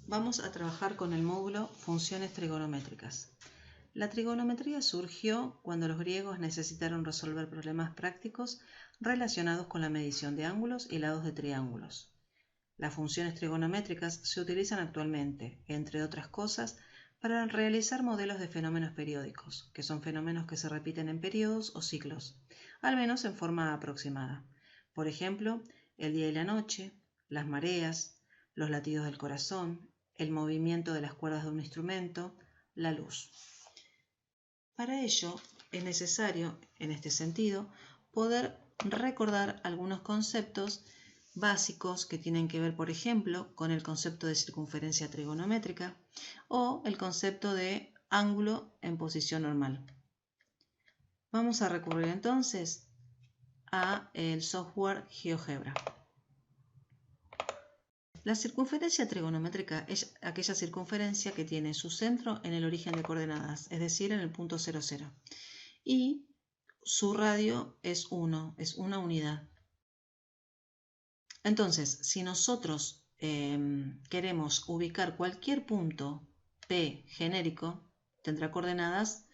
Vamos a trabajar con el módulo Funciones trigonométricas. La trigonometría surgió cuando los griegos necesitaron resolver problemas prácticos relacionados con la medición de ángulos y lados de triángulos. Las funciones trigonométricas se utilizan actualmente, entre otras cosas, para realizar modelos de fenómenos periódicos, que son fenómenos que se repiten en periodos o ciclos, al menos en forma aproximada. Por ejemplo, el día y la noche, las mareas, los latidos del corazón, el movimiento de las cuerdas de un instrumento, la luz. Para ello, es necesario, en este sentido, poder recordar algunos conceptos básicos que tienen que ver, por ejemplo, con el concepto de circunferencia trigonométrica o el concepto de ángulo en posición normal. Vamos a recurrir entonces a el software GeoGebra. La circunferencia trigonométrica es aquella circunferencia que tiene su centro en el origen de coordenadas, es decir, en el punto 0, 0. Y su radio es 1, es una unidad. Entonces, si nosotros queremos ubicar cualquier punto P genérico, tendrá coordenadas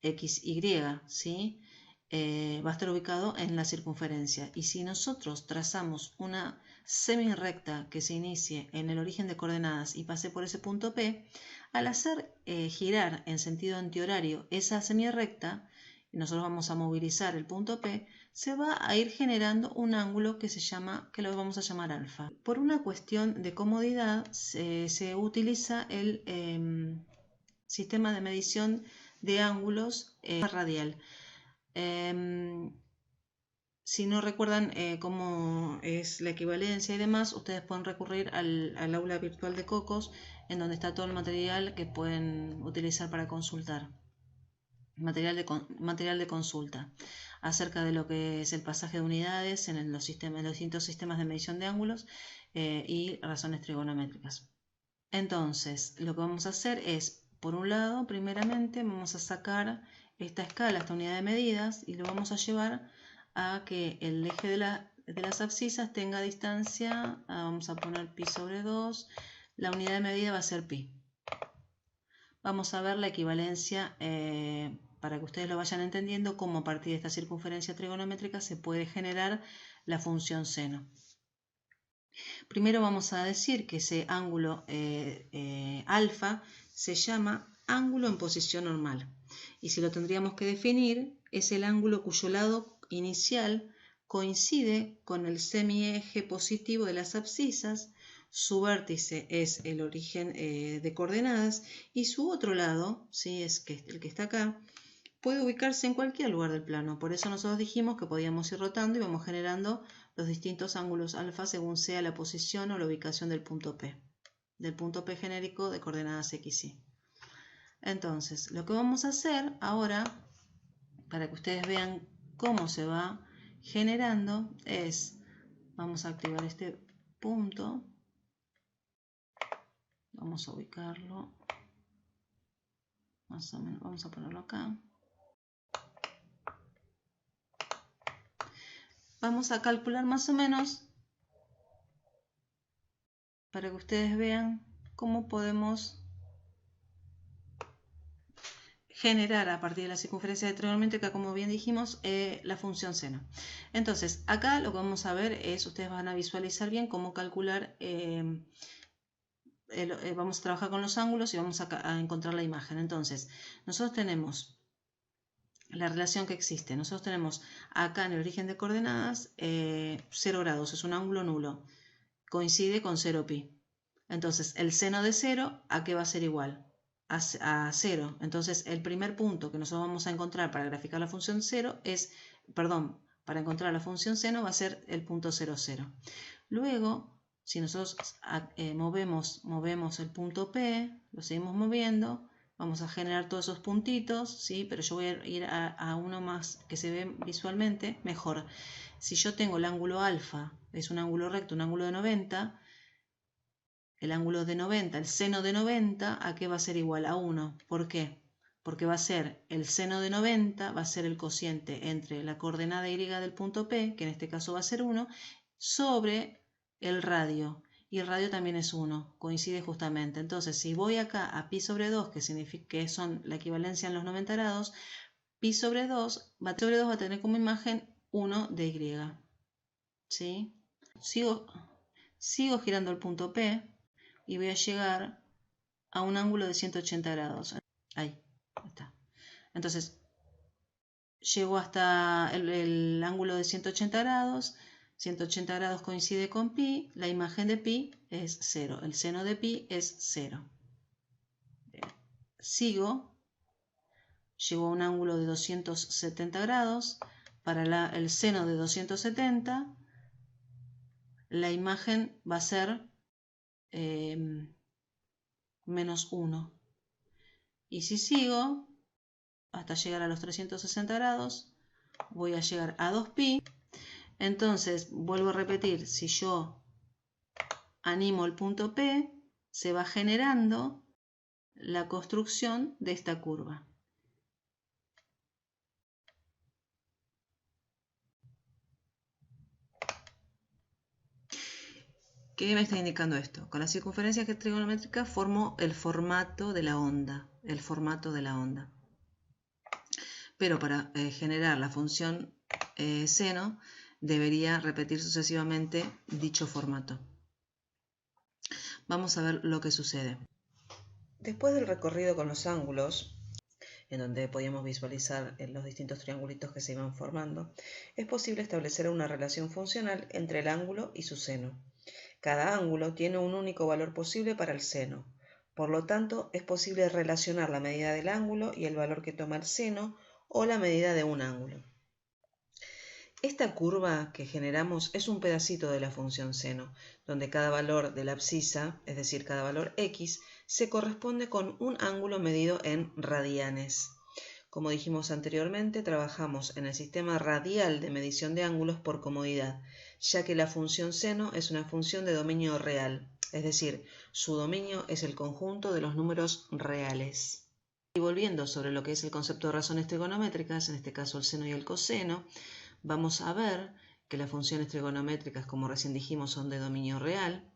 X, Y, ¿sí? Va a estar ubicado en la circunferencia. Y si nosotros trazamos una semirrecta que se inicie en el origen de coordenadas y pase por ese punto P, al hacer girar en sentido antihorario esa semirrecta, y nosotros vamos a movilizar el punto P, se va a ir generando un ángulo que lo vamos a llamar alfa. Por una cuestión de comodidad se utiliza el sistema de medición de ángulos radial. Si no recuerdan cómo es la equivalencia y demás, ustedes pueden recurrir al aula virtual de Cocos, en donde está todo el material que pueden utilizar para consultar. Material de consulta acerca de lo que es el pasaje de unidades en los distintos sistemas de medición de ángulos y razones trigonométricas. Entonces, lo que vamos a hacer es, por un lado, primeramente vamos a sacar esta escala, esta unidad de medidas, y lo vamos a llevar a que el eje de las abscisas tenga distancia, vamos a poner pi sobre 2, la unidad de medida va a ser pi. Vamos a ver la equivalencia para que ustedes lo vayan entendiendo, cómo a partir de esta circunferencia trigonométrica se puede generar la función seno. Primero vamos a decir que ese ángulo alfa se llama ángulo en posición normal. Y si lo tendríamos que definir, es el ángulo cuyo lado inicial coincide con el semieje positivo de las abscisas, su vértice es el origen de coordenadas y su otro lado, ¿sí? Es el que está acá, puede ubicarse en cualquier lugar del plano. Por eso nosotros dijimos que podíamos ir rotando y vamos generando los distintos ángulos alfa según sea la posición o la ubicación del punto P genérico de coordenadas X, Y. Entonces, lo que vamos a hacer ahora, para que ustedes vean cómo se va generando, es, vamos a activar este punto, vamos a ubicarlo, más o menos, vamos a ponerlo acá. Vamos a calcular más o menos para que ustedes vean cómo podemos generar a partir de la circunferencia de trigonométrica, como bien dijimos, la función seno. Entonces, acá lo que vamos a ver es, ustedes van a visualizar bien cómo calcular, vamos a trabajar con los ángulos y vamos a encontrar la imagen. Entonces, nosotros tenemos la relación que existe. Nosotros tenemos acá en el origen de coordenadas 0 grados, es un ángulo nulo, coincide con 0 pi. Entonces, el seno de 0, ¿a qué va a ser igual? A 0. Entonces, el primer punto que nosotros vamos a encontrar para graficar la función para encontrar la función seno va a ser el punto 0, 0. Luego, si nosotros movemos el punto P, lo seguimos moviendo, vamos a generar todos esos puntitos, ¿sí? Pero yo voy a ir a uno más que se ve visualmente mejor. Si yo tengo el ángulo alfa, es un ángulo recto, un ángulo de 90, el ángulo de 90, el seno de 90, ¿a qué va a ser igual? A 1. ¿Por qué? Porque va a ser el seno de 90, va a ser el cociente entre la coordenada y del punto P, que en este caso va a ser 1, sobre el radio. y el radio también es 1, coincide justamente. Entonces, si voy acá a pi sobre 2, que significa que son la equivalencia en los 90 grados, pi sobre 2 va a tener como imagen 1 de y. ¿Sí? Sigo girando el punto P y voy a llegar a un ángulo de 180 grados. Ahí está. Entonces, llego hasta el ángulo de 180 grados. 180 grados coincide con pi. La imagen de pi es 0. El seno de pi es 0. Sigo. Llego a un ángulo de 270 grados. Para el seno de 270, la imagen va a ser menos 1. Y si sigo hasta llegar a los 360 grados, voy a llegar a 2pi. Entonces, vuelvo a repetir, si yo animo el punto P, se va generando la construcción de esta curva. ¿Qué me está indicando esto? Con las circunferencias trigonométricas formo el formato de la onda. Pero para generar la función seno, debería repetir sucesivamente dicho formato. Vamos a ver lo que sucede. Después del recorrido con los ángulos, en donde podíamos visualizar los distintos triangulitos que se iban formando, es posible establecer una relación funcional entre el ángulo y su seno. Cada ángulo tiene un único valor posible para el seno. Por lo tanto, es posible relacionar la medida del ángulo y el valor que toma el seno o la medida de un ángulo. Esta curva que generamos es un pedacito de la función seno, donde cada valor de la abscisa, es decir, cada valor x, se corresponde con un ángulo medido en radianes. Como dijimos anteriormente, trabajamos en el sistema radial de medición de ángulos por comodidad, ya que la función seno es una función de dominio real, es decir, su dominio es el conjunto de los números reales. Y volviendo sobre lo que es el concepto de razones trigonométricas, en este caso el seno y el coseno, vamos a ver que las funciones trigonométricas, como recién dijimos, son de dominio real,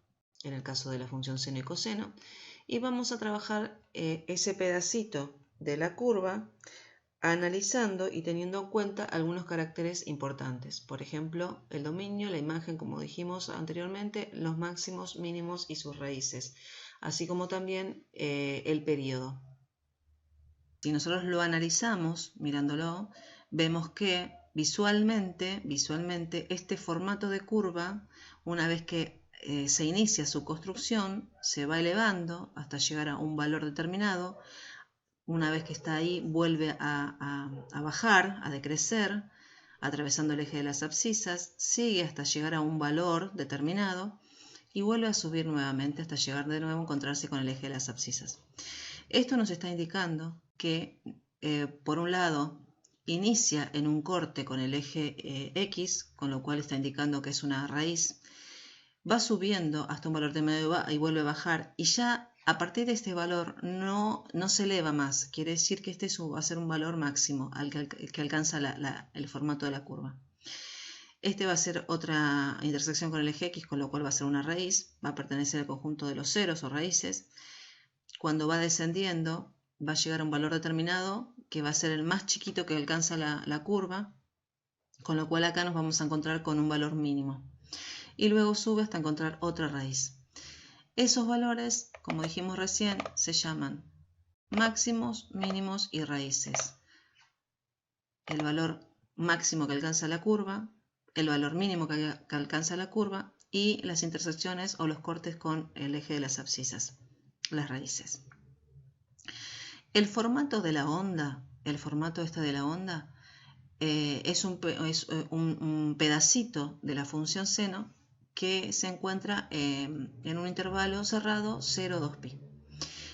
en el caso de la función seno y coseno, y vamos a trabajar ese pedacito de la curva analizando y teniendo en cuenta algunos caracteres importantes. Por ejemplo, el dominio, la imagen, como dijimos anteriormente, los máximos, mínimos y sus raíces, así como también el periodo. Si nosotros lo analizamos, mirándolo, vemos que visualmente este formato de curva, una vez que se inicia su construcción, se va elevando hasta llegar a un valor determinado. Una vez que está ahí, vuelve a bajar, a decrecer, atravesando el eje de las abscisas, sigue hasta llegar a un valor determinado y vuelve a subir nuevamente hasta llegar de nuevo a encontrarse con el eje de las abscisas. Esto nos está indicando que, por un lado, inicia en un corte con el eje X, con lo cual está indicando que es una raíz, va subiendo hasta un valor determinado y vuelve a bajar, y ya a partir de este valor no se eleva más, quiere decir que este va a ser un valor máximo al que alcanza el formato de la curva. Este va a ser otra intersección con el eje X, con lo cual va a ser una raíz, va a pertenecer al conjunto de los ceros o raíces. Cuando va descendiendo, va a llegar a un valor determinado que va a ser el más chiquito que alcanza la curva, con lo cual acá nos vamos a encontrar con un valor mínimo. Y luego sube hasta encontrar otra raíz. Esos valores, como dijimos recién, se llaman máximos, mínimos y raíces. El valor máximo que alcanza la curva, el valor mínimo que alcanza la curva y las intersecciones o los cortes con el eje de las abscisas, las raíces. El formato de la onda, es un pedacito de la función seno que se encuentra en un intervalo cerrado 0, 2pi.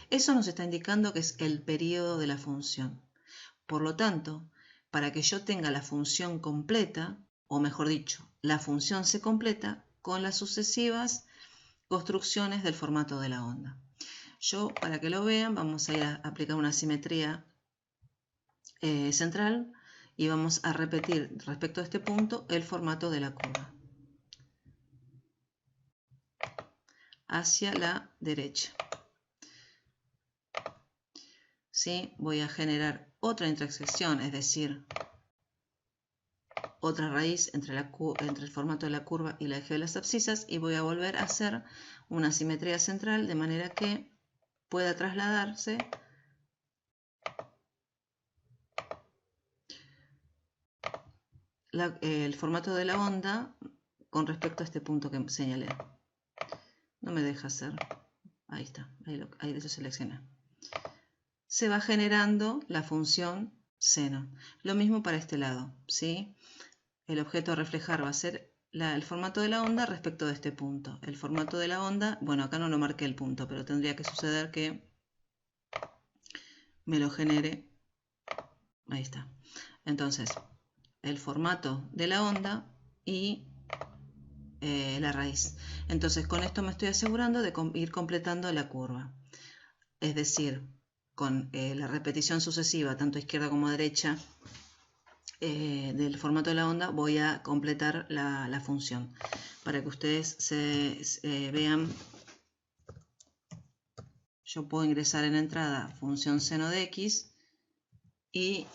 Eso nos está indicando que es el periodo de la función. Por lo tanto, para que yo tenga la función completa, o mejor dicho, la función se completa con las sucesivas construcciones del formato de la onda. Yo, para que lo vean, vamos a ir a aplicar una simetría central y vamos a repetir respecto a este punto el formato de la curva. hacia la derecha. ¿Sí? Voy a generar otra intersección, es decir, otra raíz entre el formato de la curva y la eje de las abscisas, y voy a volver a hacer una simetría central de manera que pueda trasladarse el formato de la onda con respecto a este punto que señalé. No me deja hacer. Ahí está, ahí lo seleccioné. Se va generando la función seno. Lo mismo para este lado, ¿sí? El objeto a reflejar va a ser el formato de la onda respecto de este punto. El formato de la onda, bueno, acá no lo marqué el punto, pero tendría que suceder que me lo genere. Ahí está. Entonces, el formato de la onda y la raíz. Entonces, con esto me estoy asegurando de ir completando la curva. Es decir, con la repetición sucesiva, tanto izquierda como derecha, del formato de la onda, voy a completar la función. Para que ustedes vean, yo puedo ingresar en entrada función seno de x y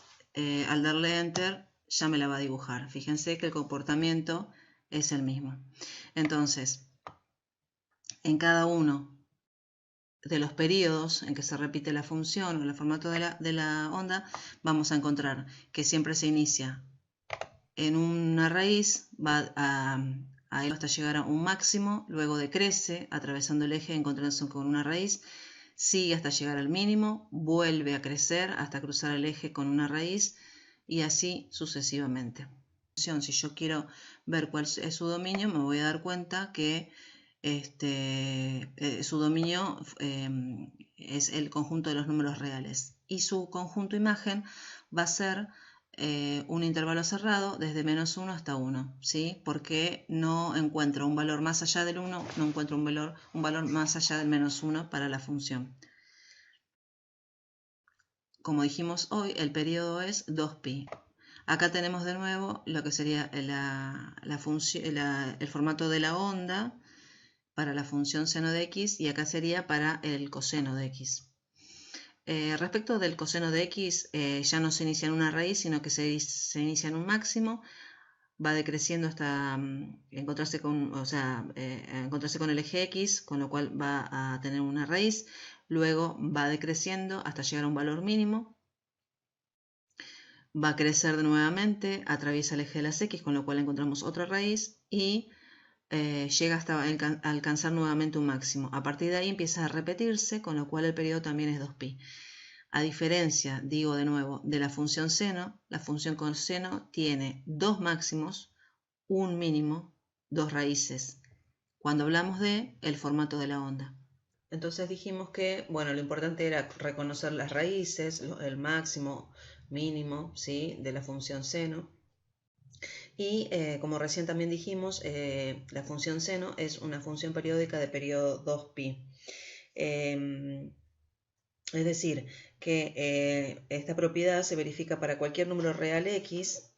al darle enter ya me la va a dibujar. Fíjense que el comportamiento es el mismo. Entonces, en cada uno de los periodos en que se repite la función o el formato de la onda, vamos a encontrar que siempre se inicia en una raíz, va a ir hasta llegar a un máximo, luego decrece atravesando el eje encontrándose con una raíz, sigue hasta llegar al mínimo, vuelve a crecer hasta cruzar el eje con una raíz y así sucesivamente. Si yo quiero ver cuál es su dominio, me voy a dar cuenta que su dominio es el conjunto de los números reales y su conjunto imagen va a ser un intervalo cerrado desde -1 hasta 1, ¿sí? Porque no encuentro un valor más allá del 1, no encuentro un valor más allá del -1 para la función. Como dijimos hoy, el periodo es 2pi. Acá tenemos de nuevo lo que sería el formato de la onda para la función seno de x y acá sería para el coseno de x. Respecto del coseno de x, ya no se inicia en una raíz, sino que se inicia en un máximo, va decreciendo hasta encontrarse con el eje x, con lo cual va a tener una raíz, luego va decreciendo hasta llegar a un valor mínimo, va a crecer nuevamente, atraviesa el eje de las x, con lo cual encontramos otra raíz y llega hasta alcanzar nuevamente un máximo. A partir de ahí empieza a repetirse, con lo cual el periodo también es 2pi. A diferencia, digo de nuevo, de la función seno, la función coseno tiene dos máximos, un mínimo, dos raíces, cuando hablamos de el formato de la onda. Entonces dijimos que, bueno, lo importante era reconocer las raíces, el máximo, mínimo, ¿sí?, de la función seno. Y como recién también dijimos, la función seno es una función periódica de periodo 2pi. Es decir, que esta propiedad se verifica para cualquier número real x,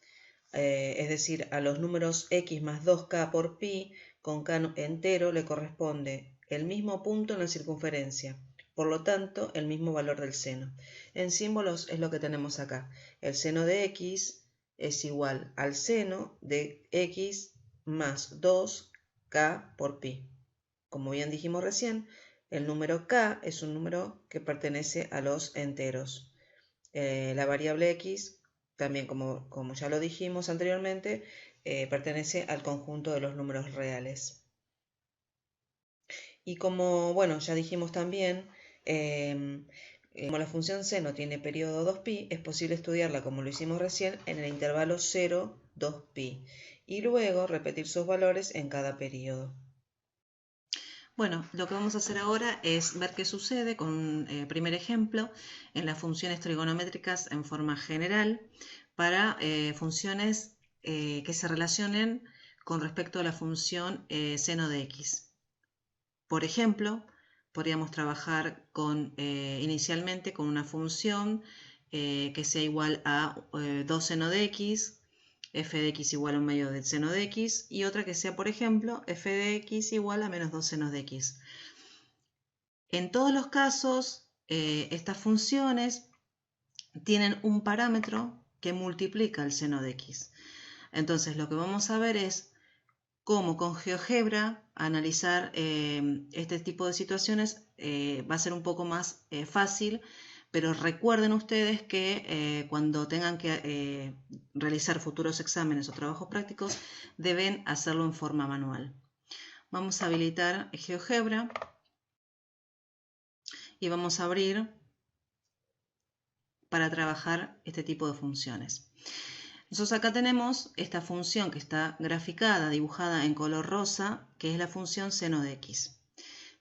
es decir, a los números x más 2k por pi, con k entero le corresponde el mismo punto en la circunferencia, por lo tanto, el mismo valor del seno. En símbolos es lo que tenemos acá. El seno de x es igual al seno de x más 2k por pi. Como bien dijimos recién, el número k es un número que pertenece a los enteros. La variable x, también como ya lo dijimos anteriormente, pertenece al conjunto de los números reales. Y como, bueno, ya dijimos también, como la función seno tiene periodo 2pi, es posible estudiarla, como lo hicimos recién, en el intervalo 0, 2pi, y luego repetir sus valores en cada periodo. Bueno, lo que vamos a hacer ahora es ver qué sucede con un primer ejemplo en las funciones trigonométricas en forma general para funciones que se relacionen con respecto a la función seno de x. Por ejemplo, podríamos trabajar inicialmente con una función que sea igual a 2 seno de x, f de x igual a un medio del seno de x, y otra que sea, por ejemplo, f de x igual a menos 2 senos de x. En todos los casos, estas funciones tienen un parámetro que multiplica el seno de x. Entonces, lo que vamos a ver es cómo con GeoGebra analizar este tipo de situaciones va a ser un poco más fácil, pero recuerden ustedes que cuando tengan que realizar futuros exámenes o trabajos prácticos, deben hacerlo en forma manual. Vamos a habilitar GeoGebra y vamos a abrir para trabajar este tipo de funciones. Entonces acá tenemos esta función que está graficada, dibujada en color rosa, que es la función seno de x.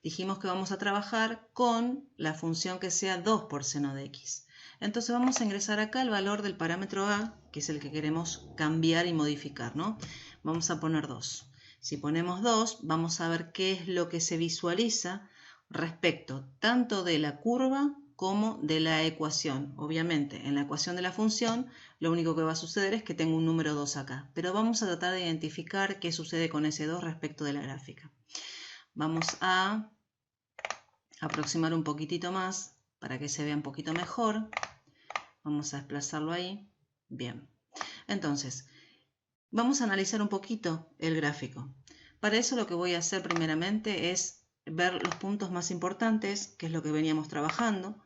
Dijimos que vamos a trabajar con la función que sea 2 por seno de x. Entonces vamos a ingresar acá el valor del parámetro a, que es el que queremos cambiar y modificar, ¿no? Vamos a poner 2. Si ponemos 2, vamos a ver qué es lo que se visualiza respecto tanto de la curva como de la ecuación. Obviamente, en la ecuación de la función, lo único que va a suceder es que tengo un número 2 acá. Pero vamos a tratar de identificar qué sucede con ese 2 respecto de la gráfica. Vamos a aproximar un poquitito más para que se vea un poquito mejor. Vamos a desplazarlo ahí. Bien. Entonces, vamos a analizar un poquito el gráfico. Para eso lo que voy a hacer primeramente es ver los puntos más importantes, que es lo que veníamos trabajando,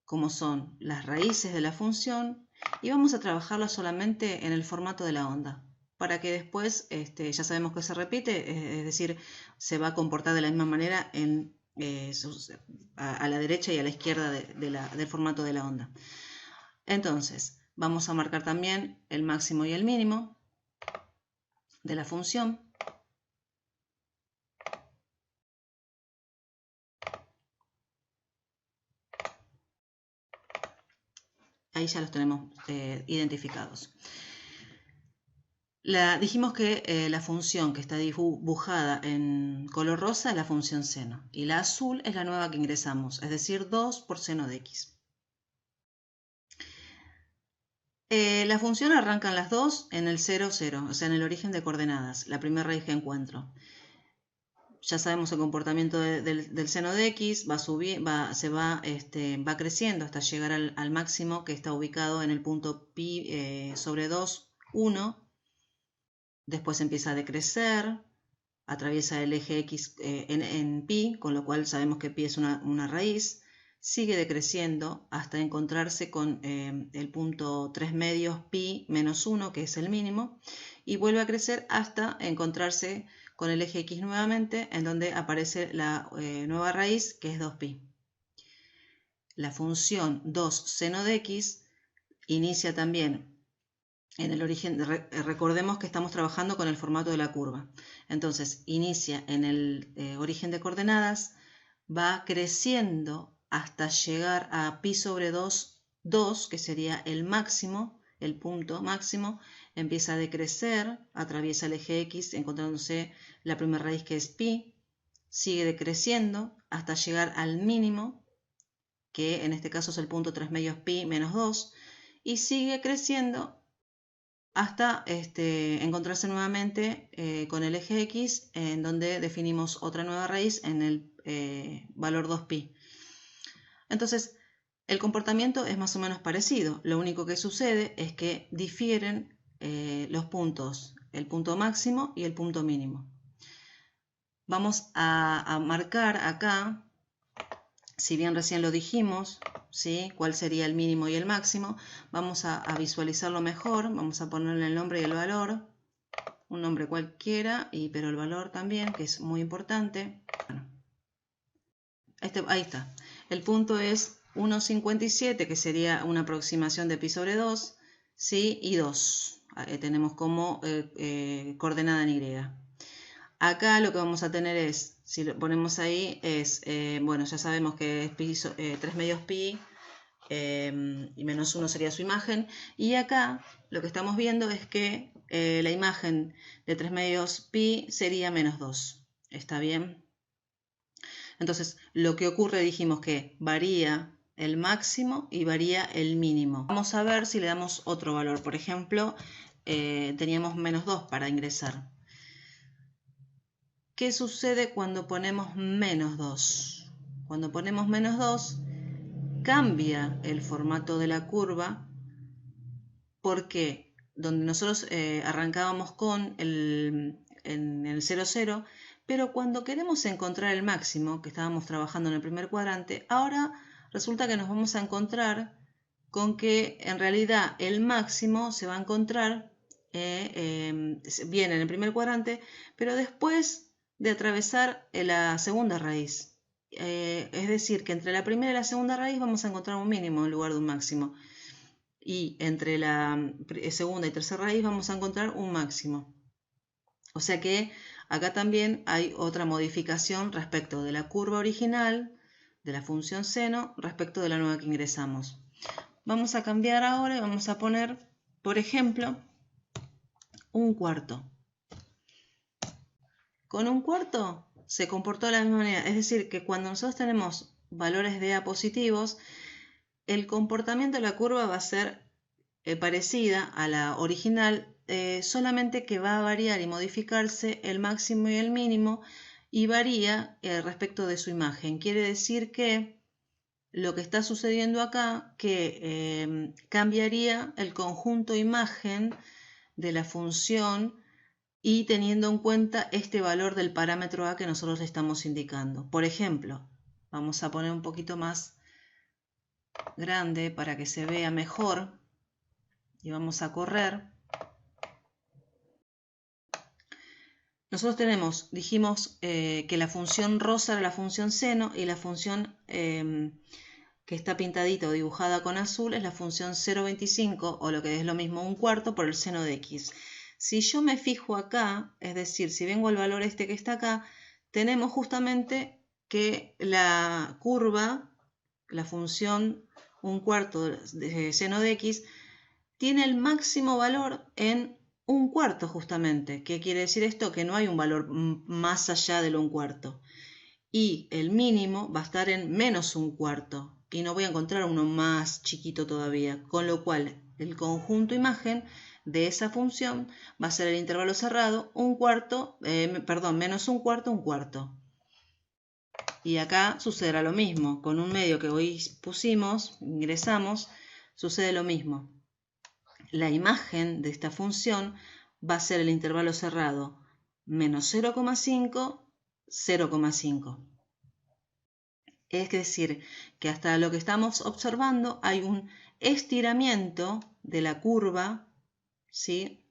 como son las raíces de la función, y vamos a trabajarlo solamente en el formato de la onda, para que después ya sabemos que se repite, es decir, se va a comportar de la misma manera a la derecha y a la izquierda del formato de la onda. Entonces, vamos a marcar también el máximo y el mínimo de la función. Ahí ya los tenemos identificados. Dijimos que la función que está dibujada en color rosa es la función seno. Y la azul es la nueva que ingresamos, es decir, 2 por seno de x. La función arrancan las dos en el 0, 0, o sea, en el origen de coordenadas, la primera raíz que encuentro. Ya sabemos el comportamiento del seno de x, va creciendo hasta llegar al máximo que está ubicado en el punto pi sobre 2, 1. Después empieza a decrecer, atraviesa el eje x en pi, con lo cual sabemos que pi es una raíz. Sigue decreciendo hasta encontrarse con el punto 3 medios pi menos 1, que es el mínimo, y vuelve a crecer hasta encontrarse con el eje x nuevamente, en donde aparece la nueva raíz, que es 2pi. La función 2 seno de x inicia también en el origen. Recordemos que estamos trabajando con el formato de la curva. Entonces, inicia en el origen de coordenadas, va creciendo hasta llegar a pi sobre 2, 2, que sería el máximo, el punto máximo, empieza a decrecer, atraviesa el eje x, encontrándose la primera raíz que es pi, sigue decreciendo hasta llegar al mínimo, que en este caso es el punto 3 medios pi menos 2, y sigue creciendo hasta encontrarse nuevamente con el eje x, en donde definimos otra nueva raíz en el valor 2pi. Entonces, el comportamiento es más o menos parecido. Lo único que sucede es que difieren los puntos, el punto máximo y el punto mínimo. Vamos a marcar acá, si bien recién lo dijimos, ¿sí?, cuál sería el mínimo y el máximo. Vamos a visualizarlo mejor. Vamos a ponerle el nombre y el valor, un nombre cualquiera, pero el valor también, que es muy importante. Bueno, ahí está. El punto es 1,57, que sería una aproximación de pi sobre 2, ¿sí?, y 2. Tenemos como coordenada en Y. Acá lo que vamos a tener es, si lo ponemos ahí, es, bueno, ya sabemos que es pi, 3 medios pi, y menos 1 sería su imagen. Y acá lo que estamos viendo es que la imagen de 3 medios pi sería menos 2. ¿Está bien? Entonces, lo que ocurre, dijimos que varía el máximo y varía el mínimo. Vamos a ver si le damos otro valor. Por ejemplo, teníamos menos 2 para ingresar. ¿Qué sucede cuando ponemos menos 2? Cuando ponemos menos 2, cambia el formato de la curva, porque donde nosotros arrancábamos con en el 0, 0, pero cuando queremos encontrar el máximo, que estábamos trabajando en el primer cuadrante, ahora resulta que nos vamos a encontrar con que en realidad el máximo se va a encontrar bien en el primer cuadrante, pero después de atravesar la segunda raíz. Es decir, que entre la primera y la segunda raíz vamos a encontrar un mínimo en lugar de un máximo. Y entre la segunda y tercera raíz vamos a encontrar un máximo. O sea que acá también hay otra modificación respecto de la curva original, de la función seno, respecto de la nueva que ingresamos. Vamos a cambiar ahora y vamos a poner, por ejemplo, un cuarto. Con un cuarto se comportó de la misma manera. Es decir, que cuando nosotros tenemos valores de A positivos, el comportamiento de la curva va a ser parecida a la original, solamente que va a variar y modificarse el máximo y el mínimo, y varía respecto de su imagen. Quiere decir que lo que está sucediendo acá, que cambiaría el conjunto imagen de la función y teniendo en cuenta este valor del parámetro A que nosotros le estamos indicando. Por ejemplo, vamos a poner un poquito más grande para que se vea mejor y vamos a correr. Nosotros dijimos que la función rosa era la función seno y la función que está pintadita o dibujada con azul es la función 0,25 o lo que es lo mismo un cuarto por el seno de x. Si yo me fijo acá, es decir, si vengo al valor este que está acá, tenemos justamente que la curva, la función un cuarto de seno de x, tiene el máximo valor en un cuarto justamente. ¿Qué quiere decir esto? Que no hay un valor más allá del un cuarto. Y el mínimo va a estar en menos un cuarto. Y no voy a encontrar uno más chiquito todavía. Con lo cual, el conjunto imagen de esa función va a ser el intervalo cerrado, menos un cuarto. Y acá sucederá lo mismo. Con un medio que hoy pusimos, ingresamos, sucede lo mismo. La imagen de esta función va a ser el intervalo cerrado menos 0,5, 0,5. Es decir, que hasta lo que estamos observando hay un estiramiento de la curva, ¿sí?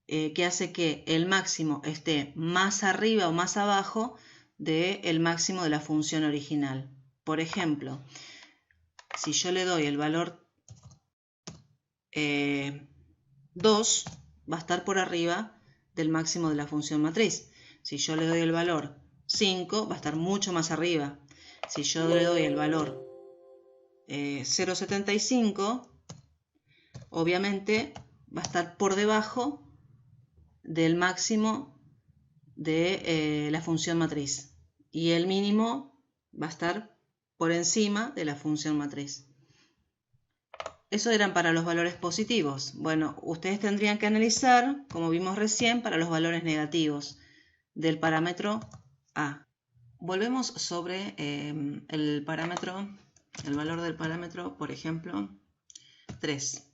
Que hace que el máximo esté más arriba o más abajo del máximo de la función original. Por ejemplo, si yo le doy el valor 2, va a estar por arriba del máximo de la función matriz. Si yo le doy el valor 5, va a estar mucho más arriba. Si yo le doy el valor 0,75, obviamente va a estar por debajo del máximo de la función matriz. Y el mínimo va a estar por encima de la función matriz. Eso eran para los valores positivos. Bueno, ustedes tendrían que analizar, como vimos recién, para los valores negativos del parámetro A. Volvemos sobre el valor del parámetro, por ejemplo, 3.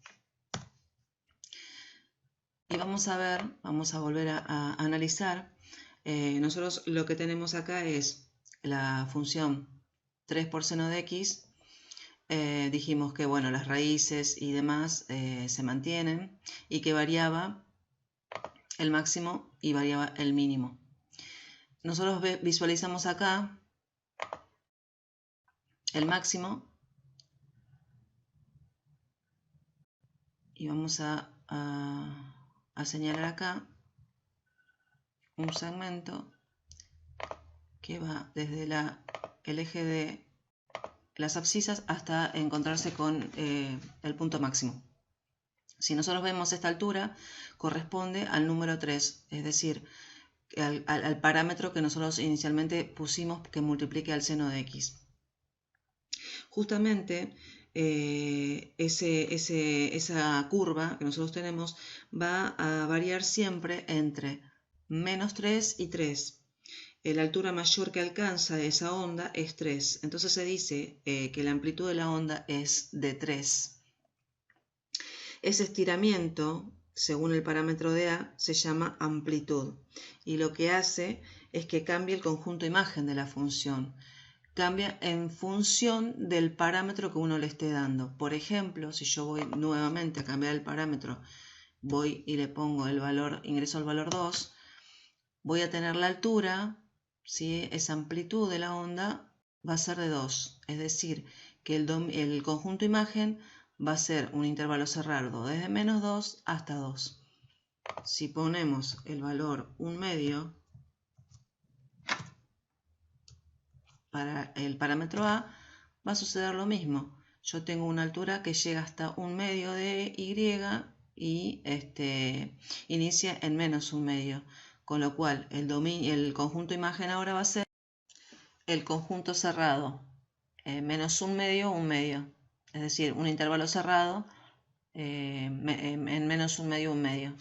Y vamos a volver a analizar. Nosotros lo que tenemos acá es la función 3 por seno de x. Dijimos que bueno, las raíces y demás se mantienen y que variaba el máximo y variaba el mínimo. Nosotros visualizamos acá el máximo y vamos a señalar acá un segmento que va desde el eje de las abscisas hasta encontrarse con el punto máximo. Si nosotros vemos esta altura, corresponde al número 3, es decir, al parámetro que nosotros inicialmente pusimos que multiplique al seno de x. Justamente esa curva que nosotros tenemos va a variar siempre entre -3 y 3. La altura mayor que alcanza esa onda es 3. Entonces se dice que la amplitud de la onda es de 3. Ese estiramiento, según el parámetro de A, se llama amplitud. Y lo que hace es que cambie el conjunto imagen de la función. Cambia en función del parámetro que uno le esté dando. Por ejemplo, si yo voy nuevamente a cambiar el parámetro, voy y le pongo el valor, ingreso el valor 2, voy a tener la altura, ¿sí? Esa amplitud de la onda va a ser de 2. Es decir, que el conjunto imagen va a ser un intervalo cerrado desde -2 hasta 2. Si ponemos el valor 1/2 para el parámetro A, va a suceder lo mismo. Yo tengo una altura que llega hasta 1/2 de Y y inicia en -1/2. Con lo cual el conjunto imagen ahora va a ser el conjunto cerrado, -1/2, 1/2. Es decir, un intervalo cerrado en -1/2, 1/2.